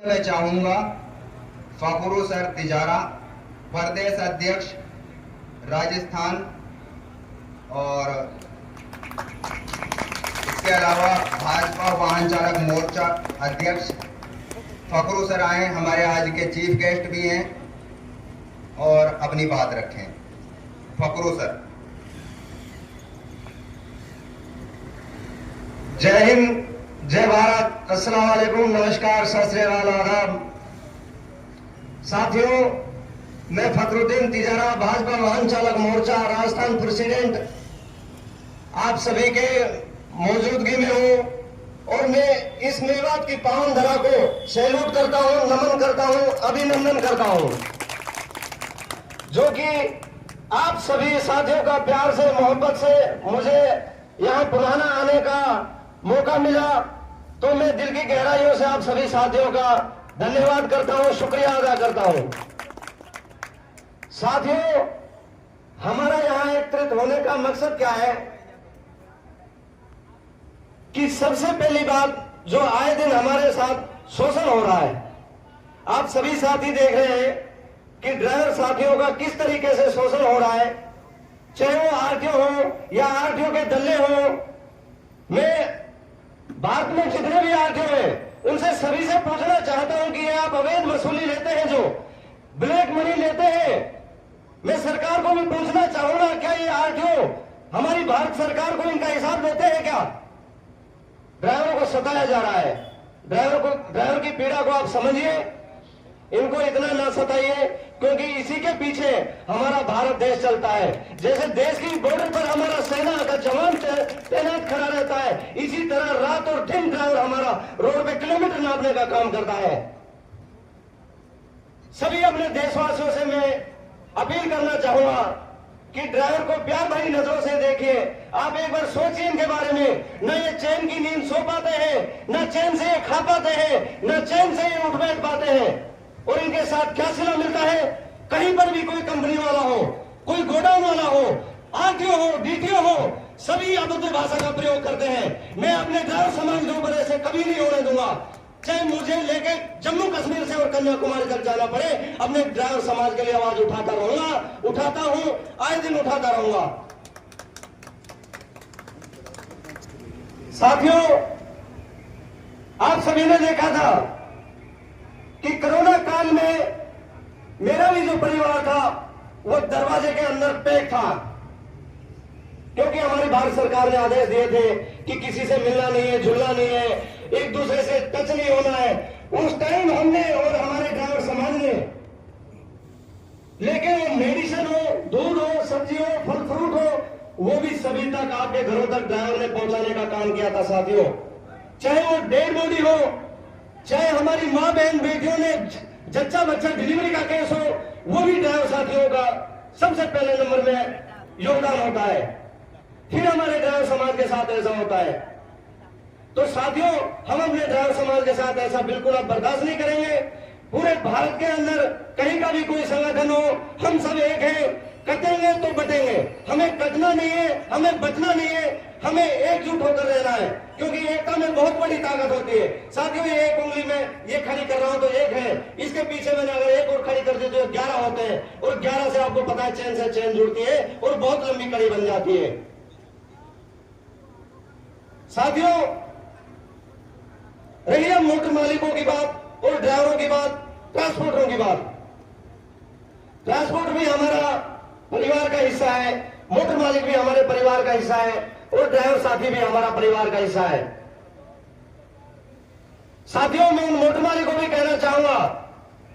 मैं चाहूंगा फखरू सर तिजारा, प्रदेश अध्यक्ष राजस्थान, और इसके अलावा भाजपा वाहन चालक मोर्चा अध्यक्ष फखरू सर आए, हमारे आज के चीफ गेस्ट भी हैं और अपनी बात रखें। फखरू सर। जय हिंद, जय भारत, अस्सलाम वालेकुम, नमस्कार, सत श्री अकाल, आदाब। साथियों, मैं फखरुद्दीन तिजारा, भाजपा वाहन चालक मोर्चा राजस्थान प्रेसिडेंट, आप सभी के मौजूदगी में हूं और मैं इस मेवात की पावन धरा को सैल्यूट करता हूं, नमन करता हूं, अभिनंदन करता हूं, जो कि आप सभी साथियों का प्यार से, मोहब्बत से मुझे यहां पुराना आने का मौका मिला, तो मैं दिल की गहराइयों से आप सभी साथियों का धन्यवाद करता हूं, शुक्रिया अदा करता हूं। साथियों, हमारा यहां एकत्रित होने का मकसद क्या है कि सबसे पहली बात, जो आए दिन हमारे साथ शोषण हो रहा है, आप सभी साथी देख रहे हैं कि ड्राइवर साथियों का किस तरीके से शोषण हो रहा है, चाहे वो आरटीओ हो या आरटीओ के दल्ले हो। मैं भारत में जितने भी आरटीओ हैं उनसे सभी से पूछना चाहता हूं कि ये आप अवैध वसूली लेते हैं, जो ब्लैक मनी लेते हैं, मैं सरकार को भी पूछना चाहूंगा, क्या ये आरटीओ हमारी भारत सरकार को इनका हिसाब देते हैं क्या? ड्राइवरों को सताया जा रहा है, ड्राइवर की पीड़ा को आप समझिए, इनको इतना ना सताइए, क्योंकि इसी के पीछे हमारा भारत देश चलता है। जैसे देश की बॉर्डर पर हमारा सेना का जवान तैनात खड़ा रहता है, इसी तरह रात और दिन ड्राइवर हमारा रोड पे किलोमीटर नापने का काम करता है। सभी अपने देशवासियों से मैं अपील करना चाहूंगा कि ड्राइवर को प्यार भरी नजरों से देखिए। आप एक बार सोचिए इनके बारे में, न ये चैन की नींद सो पाते हैं, न चैन से ये खा पाते हैं, न चैन से ये उठ बैठ पाते हैं, और इनके साथ क्या सिला मिलता है? कहीं पर भी कोई कंपनी वाला हो, कोई गोडाउन वाला हो, आरटीओ हो, डीटीओ हो, सभी अभद्र भाषा का प्रयोग करते हैं। मैं अपने ड्राइवर समाज के ऊपर ऐसे कभी नहीं होने दूंगा, चाहे मुझे लेके जम्मू कश्मीर से और कन्याकुमारी तक जाना पड़े, अपने ड्राइवर समाज के लिए आवाज उठाता रहूंगा, उठाता हूं, आए दिन उठाता रहूंगा। साथियों, आप सभी ने देखा था कि कोरोना काल में मेरा भी जो परिवार था वो दरवाजे के अंदर पैक था, क्योंकि हमारी भारत सरकार ने आदेश दिए थे कि किसी से मिलना नहीं है, जुलना नहीं है, एक दूसरे से टच नहीं होना है। उस टाइम हमने और हमारे ड्राइवर समाज ने, लेकिन वो मेडिसिन हो, दूध हो, सब्जी हो, फल फ्रूट हो, वो भी सभी तक आपके घरों तक ड्राइवर ने पहुंचाने का काम किया था। साथियों, चाहे वो डेड बॉडी हो, चाहे हमारी मां बहन बेटियों ने जच्चा बच्चा डिलीवरी का केस हो, वो भी ड्राइवर साथियों का सबसे पहले नंबर में योगदान होता है। फिर हमारे ड्राइवर समाज के साथ ऐसा होता है। तो साथियों, हम अपने ड्राइवर समाज के साथ ऐसा बिल्कुल अब बर्दाश्त नहीं करेंगे। पूरे भारत के अंदर कहीं का भी कोई संगठन हो, हम सब एक हैं, कटेंगे तो बटेंगे, हमें कटना नहीं है, हमें बचना नहीं है, हमें एकजुट होकर रहना है, क्योंकि एकता में बहुत बड़ी ताकत होती है। साथियों, ये एक उंगली में ये खड़ी कर रहा हूं तो एक है, इसके पीछे मैंने अगर एक और खड़ी कर दी तो 11 होते हैं, और 11 से आपको पता है चैन से चैन जुड़ती है और बहुत लंबी कड़ी बन जाती है। साथियों, रही है मोटर मालिकों की बात और ड्राइवरों की बात, ट्रांसपोर्टरों की बात। ट्रांसपोर्ट भी हमारा परिवार का हिस्सा है, मोटर मालिक भी हमारे परिवार का हिस्सा है, और ड्राइवर साथी भी हमारा परिवार का हिस्सा है। साथियों, मैं उन मोटर मालिक को भी कहना चाहूंगा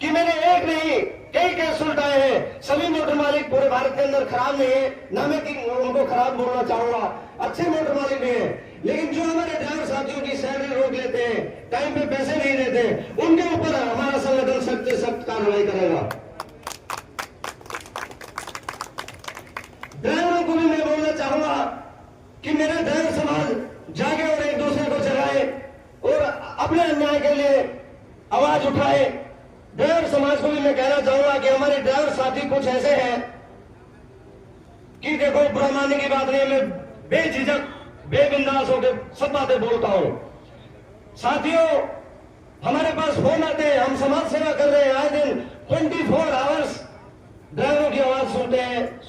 कि मैंने एक नहीं कई केस सुलझाए हैं। सभी मोटर मालिक पूरे भारत के अंदर खराब नहीं है, ना मैं उनको खराब बोलना चाहूंगा, अच्छे मोटर मालिक भी हैं, लेकिन जो हमारे ड्राइवर साथियों की सैलरी रोक लेते हैं, टाइम पे पैसे नहीं देते, उनके ऊपर हमारा संगठन सख्त से सख्त कार्रवाई करेगा। ड्राइवरों को भी मैं बोलना चाहूंगा कि मेरा ड्राइवर समाज जागे और एक दूसरे को जगाए और अपने अन्याय के लिए आवाज उठाए। ड्राइवर समाज को भी मैं कहना चाहूंगा कि हमारे ड्राइवर साथी कुछ ऐसे हैं कि देखो, बुरा मानने की बात नहीं है, मैं बेझिझक बेबिंदास होकर सब बातें बोलता हूं। साथियों, हमारे पास फोन आते हैं,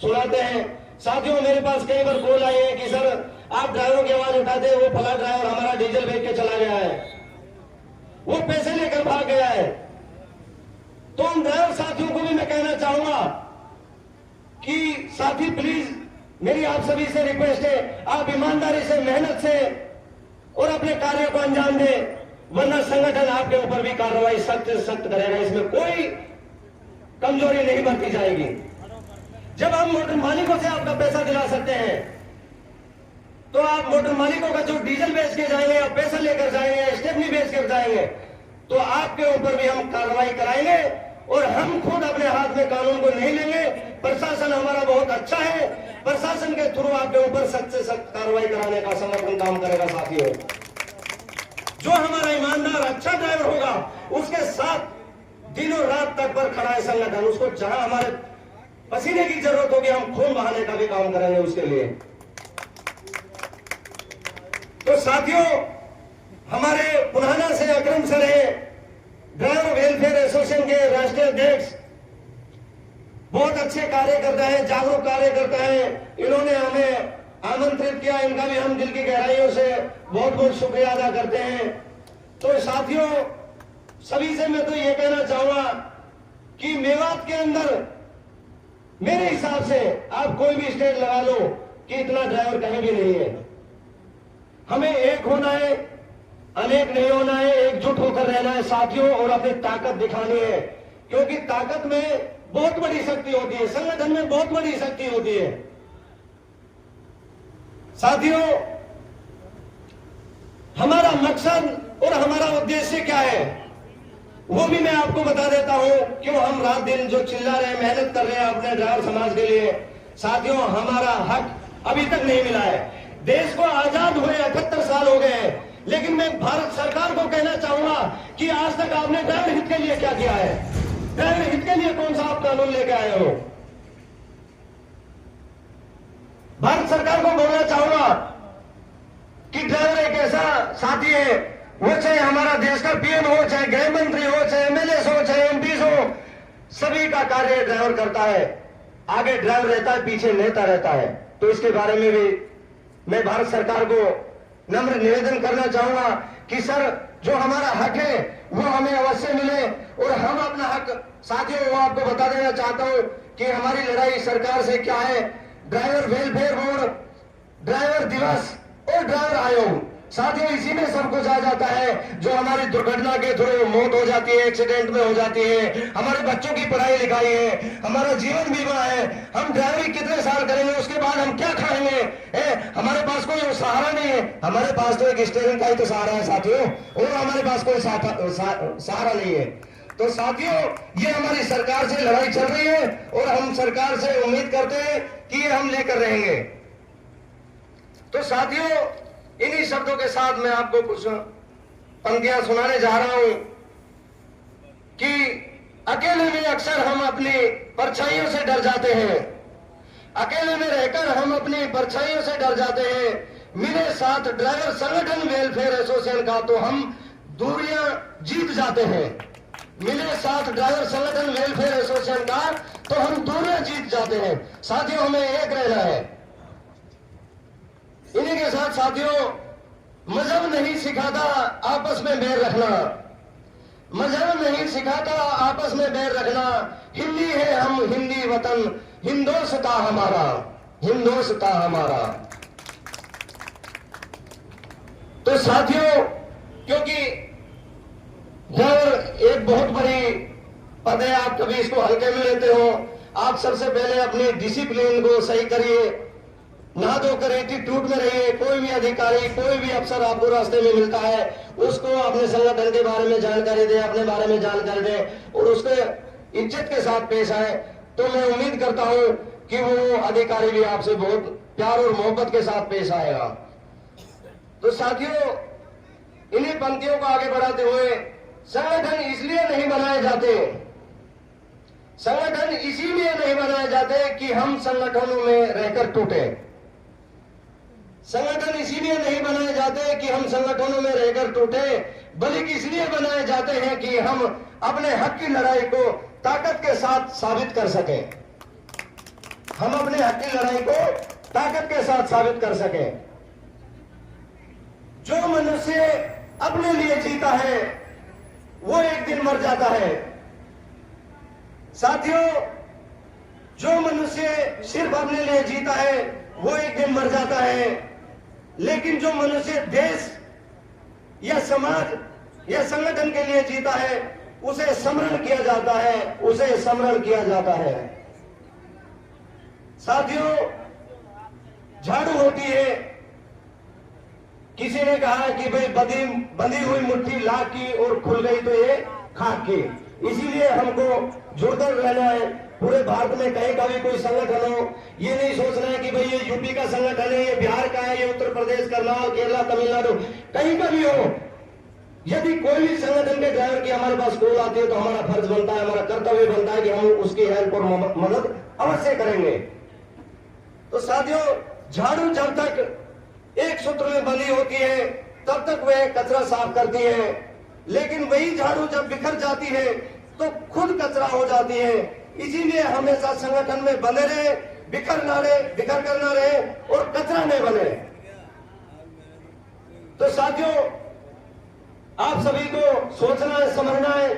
सुनाते हैं। साथियों, मेरे पास कई बार कॉल आए हैं कि सर आप ड्राइवरों की आवाज उठाते हैं, वो फला ड्राइवर हमारा डीजल बेच के चला गया है, वो पैसे लेकर भाग गया है। तो उन ड्राइवर साथियों को भी मैं कहना चाहूंगा कि साथी प्लीज, मेरी आप सभी से रिक्वेस्ट है, आप ईमानदारी से, मेहनत से और अपने कार्य को अंजाम दें, वरना संगठन आपके ऊपर भी कार्रवाई सख्त से सख्त करेगा। इसमें कोई कमजोरी नहीं बरती जाएगी। जब हम मोटर मालिकों से आपका पैसा दिला सकते हैं, तो आप मोटर मालिकों का जो डीजल बेच के जाएंगे या पैसा लेकर जाएंगे या स्टेपनी बेच कर जाएंगे, तो आपके ऊपर भी हम कार्रवाई कराएंगे और हम खुद अपने हाथ में कानून को नहीं लेंगे। प्रशासन हमारा बहुत अच्छा है, प्रशासन के थ्रू आपके ऊपर सख्त से सख्त कार्रवाई कराने का संगठन काम करेगा। साथियों, जो हमारा ईमानदार अच्छा ड्राइवर होगा, उसके साथ दिनों रात तक पर खड़ा है संगठन। उसको जहां हमारे पसीने की जरूरत होगी, हम खून बहाने का भी काम करेंगे उसके लिए। तो साथियों, हमारे पुराना से अक्रम सर है, ड्राइवर वेलफेयर एसोसिएशन के राष्ट्रीय अध्यक्ष, बहुत अच्छे कार्य करते हैं, जागरूक कार्य करते हैं। इन्होंने हमें आमंत्रित किया, इनका भी हम दिल की गहराइयों से बहुत बहुत शुक्रिया अदा करते हैं। तो साथियों, सभी से मैं तो ये कहना चाहूंगा कि मेवात के अंदर मेरे हिसाब से आप कोई भी स्टेट लगा लो कि इतना ड्राइवर कहीं भी नहीं है। हमें एक होना है, अनेक नहीं होना है, एकजुट होकर रहना है साथियों, और अपनी ताकत दिखानी है, क्योंकि ताकत में बहुत बड़ी शक्ति होती है, संगठन में बहुत बड़ी शक्ति होती है। साथियों, हमारा मकसद और हमारा उद्देश्य क्या है, वो भी मैं आपको बता देता हूं। क्यों हम रात दिन जो चिल्ला रहे हैं, मेहनत कर रहे हैं अपने ड्राइवर समाज के लिए। साथियों, हमारा हक अभी तक नहीं मिला है। देश को आजाद हुए 78 साल हो गए हैं, लेकिन मैं भारत सरकार को कहना चाहूंगा कि आज तक आपने ड्राइवर हित के लिए क्या किया है? ड्राइवर हित के लिए कौन सा आप कानून लेके आए हो? भारत सरकार को बोलना चाहूंगा कि ड्राइवर एक ऐसा साथी है, वो चाहे हमारा देश का पीएम हो, चाहे गृह मंत्री हो, चाहे एमएलए हो, चाहे एमपी हो, सभी का कार्य ड्राइवर करता है। आगे ड्राइवर रहता है, पीछे नेता रहता है। तो इसके बारे में भी मैं भारत सरकार को नम्र निवेदन करना चाहूंगा कि सर, जो हमारा हक है वो हमें अवश्य मिले, और हम अपना हक, साथियों, वो आपको बता देना चाहता हूं कि हमारी लड़ाई सरकार से क्या है। ड्राइवर वेलफेयर बोर्ड, ड्राइवर दिवस और ड्राइवर आयोग, साथियों, इसी में सब कुछ आ जाता है। जो हमारी दुर्घटना के थ्रू मौत हो जाती है, एक्सीडेंट में हो जाती है, हमारे बच्चों की पढ़ाई लिखाई है, हमारा जीवन बीमा है, हम ड्राइवरी कितने साल करेंगे, उसके बाद हम क्या खाएंगे? हमारे पास कोई सहारा नहीं है। हमारे पास तो एक स्टीयरिंग का ही तो सहारा है साथियों, और हमारे पास कोई सहारा नहीं है। तो साथियों, ये हमारी सरकार से लड़ाई चल रही है, और हम सरकार से उम्मीद करते हैं कि ये हम लेकर रहेंगे। तो साथियों, इन्हीं शब्दों के साथ मैं आपको कुछ पंक्तियां सुनाने जा रहा हूं कि अकेले में अक्सर हम अपनी परछाइयों से डर जाते हैं, अकेले में रहकर हम अपनी परछाइयों से डर जाते हैं। मिले साथ ड्राइवर संगठन वेलफेयर एसोसिएशन का तो हम दूरियां जीत जाते हैं। मिले साथ ड्राइवर संगठन वेलफेयर एसोसिएशन का तो हम दूरियां जीत जाते हैं। साथियों, हमें एक रहना है। इन्हीं के साथ साथियों, मजहब नहीं सिखाता आपस में बैर रखना, मजहब नहीं सिखाता आपस में बैर रखना। हिंदी है हम, हिंदी वतन, हिंदोस्तां हमारा, हिंदोस्तां हमारा। तो साथियों, क्योंकि ड्राइवर एक बहुत बड़ी पद है, आप कभी इसको हल्के में लेते हो। आप सबसे पहले अपनी डिसिप्लिन को सही करिए, ना धोकर एटीट्यूड में रहिए। कोई भी अधिकारी, कोई भी अफसर आपको रास्ते में मिलता है, उसको अपने संगठन के बारे में जानकारी दे, अपने बारे में जानकारी दे, और उसके इज्जत के साथ पेश आए। तो मैं उम्मीद करता हूं कि वो अधिकारी भी आपसे बहुत प्यार और मोहब्बत के साथ पेश आएगा। तो साथियों, इन्हीं पंक्तियों को आगे बढ़ाते हुए, संगठन इसलिए नहीं बनाए जाते, संगठन इसीलिए नहीं बनाए जाते कि हम संगठनों में रहकर टूटे। संगठन इसीलिए नहीं बनाए जाते कि हम संगठनों में रहकर टूटे, बल्कि इसलिए बनाए जाते हैं कि हम अपने हक की लड़ाई को ताकत के साथ साबित कर सकें। हम अपने हक की लड़ाई को ताकत के साथ साबित कर सकें। जो मनुष्य अपने लिए जीता है वो एक दिन मर जाता है। साथियों, जो मनुष्य सिर्फ अपने लिए जीता है वो एक दिन मर जाता है, लेकिन जो मनुष्य देश या समाज या संगठन के लिए जीता है उसे स्मरण किया जाता है, उसे स्मरण किया जाता है। साथियों, झाड़ू होती है, किसी ने कहा कि भाई बंधी हुई मुट्ठी लाख की और खुल गई तो ये खाक की। इसीलिए हमको जुड़कर रहना है। पूरे भारत में कहीं का भी कोई संगठन हो, ये नहीं सोचना है कि भाई ये यूपी का संगठन है, ये बिहार का है, ये उत्तर प्रदेश, कर्नाटक, केरला, तमिलनाडु, कहीं का भी हो। यदि कोई भी संगठन के ड्राइवर की हमारे पास कॉल आती है तो हमारा फर्ज बनता है, हमारा कर्तव्य बनता है कि हम उसकी हेल्प और मदद अवश्य करेंगे। तो साथियों, झाड़ू जब तक एक सूत्र में बंधी होती है तब तक वह कचरा साफ करती है, लेकिन वही झाड़ू जब बिखर जाती है तो खुद कचरा हो जाती है। इसीलिए हमेशा संगठन में बने रहे, बिखर कर ना रहे और कचरा नहीं बने। तो साथियों, आप सभी को सोचना है, समझना है।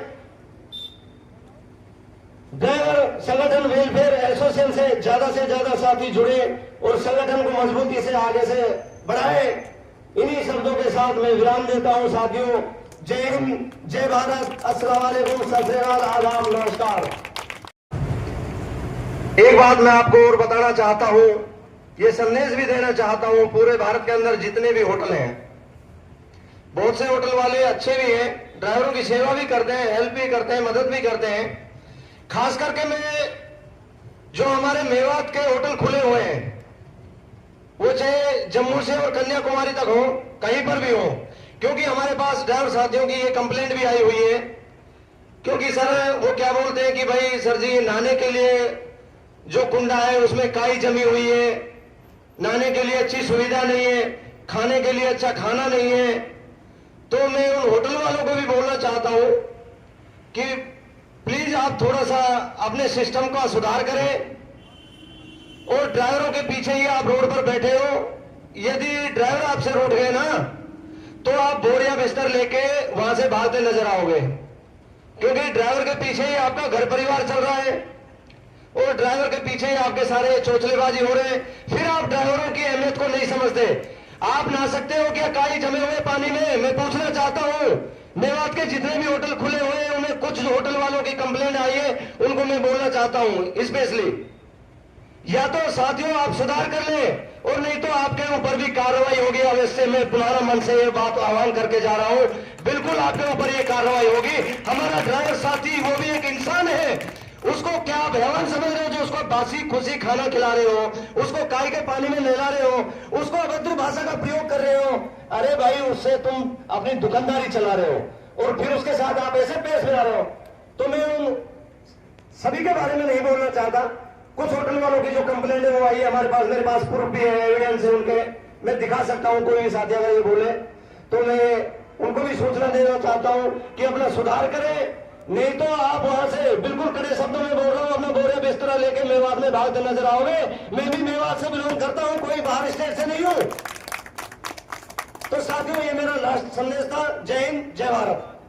ड्राइवर संगठन वेलफेयर एसोसिएशन से ज्यादा साथी जुड़े और संगठन को मजबूती से आगे से बढ़ाए। इन्हीं शब्दों के साथ मैं विराम देता हूं। साथियों, जय हिंद, जय भारत, अस्सलाम वालेकुम, सत श्री अकाल, आदाब, नमस्कार। एक बात मैं आपको और बताना चाहता हूं, ये संदेश भी देना चाहता हूं। पूरे भारत के अंदर जितने भी होटल हैं, बहुत से होटल वाले अच्छे भी हैं, ड्राइवरों की सेवा भी करते हैं, हेल्प भी करते हैं, मदद भी करते हैं। खास करके मैं जो हमारे मेवात के होटल खुले हुए हैं, वो चाहे जम्मू से और कन्याकुमारी तक हो, कहीं पर भी हो, क्योंकि हमारे पास ड्राइवर साथियों की ये कंप्लेंट भी आई हुई है। क्योंकि सर वो क्या बोलते हैं कि भाई सर जी, नहाने के लिए जो कुंडा है उसमें काई जमी हुई है, नहाने के लिए अच्छी सुविधा नहीं है, खाने के लिए अच्छा खाना नहीं है। तो मैं उन होटल वालों को भी बोलना चाहता हूं कि प्लीज आप थोड़ा सा अपने सिस्टम का सुधार करें। और ड्राइवरों के पीछे ही आप रोड पर बैठे हो, यदि ड्राइवर आपसे रूठ गए ना तो आप बोरिया बिस्तर लेके वहां से भागते नजर आओगे, क्योंकि ड्राइवर के पीछे ही आपका घर परिवार चल रहा है और ड्राइवर के पीछे ही आपके सारे चोचलेबाजी हो रहे हैं। फिर आप ड्राइवरों की अहमियत को नहीं समझते। आप नहा सकते हो क्या काई जमे हुए पानी में? मैं पूछना चाहता हूं, मेवात के जितने भी होटल खुले हुए हैं उनमें कुछ होटल वालों की कंप्लेंट आई है, उनको मैं बोलना चाहता हूं स्पेशली, या तो साथियों आप सुधार कर लें और नहीं तो आपके ऊपर भी कार्रवाई होगी। अवश्य मैं पुनः मन से ये बात आह्वान करके जा रहा हूं, बिल्कुल आपके ऊपर ये कार्रवाई होगी। हमारा ड्राइवर साथी वो भी एक इंसान है, उसको क्या भगवान समझ रहे हो जो उसको बासी खुशी खाना खिला रहे हो, उसको काई के पानी में नहला रहे हो, उसको अभद्र भाषा का प्रयोग कर रहे हो। अरे भाई, उससे तुम अपनी दुकानदारी चला रहे हो और फिर उसके साथ आप ऐसे पेश मिला रहे हो। तो मैं उन सभी के बारे में नहीं बोलना चाहता। कुछ होटल वालों की जो कंप्लेंट है वो आई है हमारे पास, मेरे पास प्रूफ भी है, एविडेंस है उनके, मैं दिखा सकता हूं। कोई भी साथी अगर ये बोले तो मैं उनको भी सूचना देना चाहता हूं कि अपना सुधार करें, नहीं तो आप वहां से बिल्कुल कड़े शब्दों में बोल रहा हूं, अपना बोरिया बिस्तरा लेके मेवात में भागते नजर आओगे। मैं भी मेवात से बिलोंग करता हूं, कोई बाहर स्टेट से नहीं हूं। तो साथियों, ये मेरा लास्ट संदेश था। जय हिंद, जय भारत।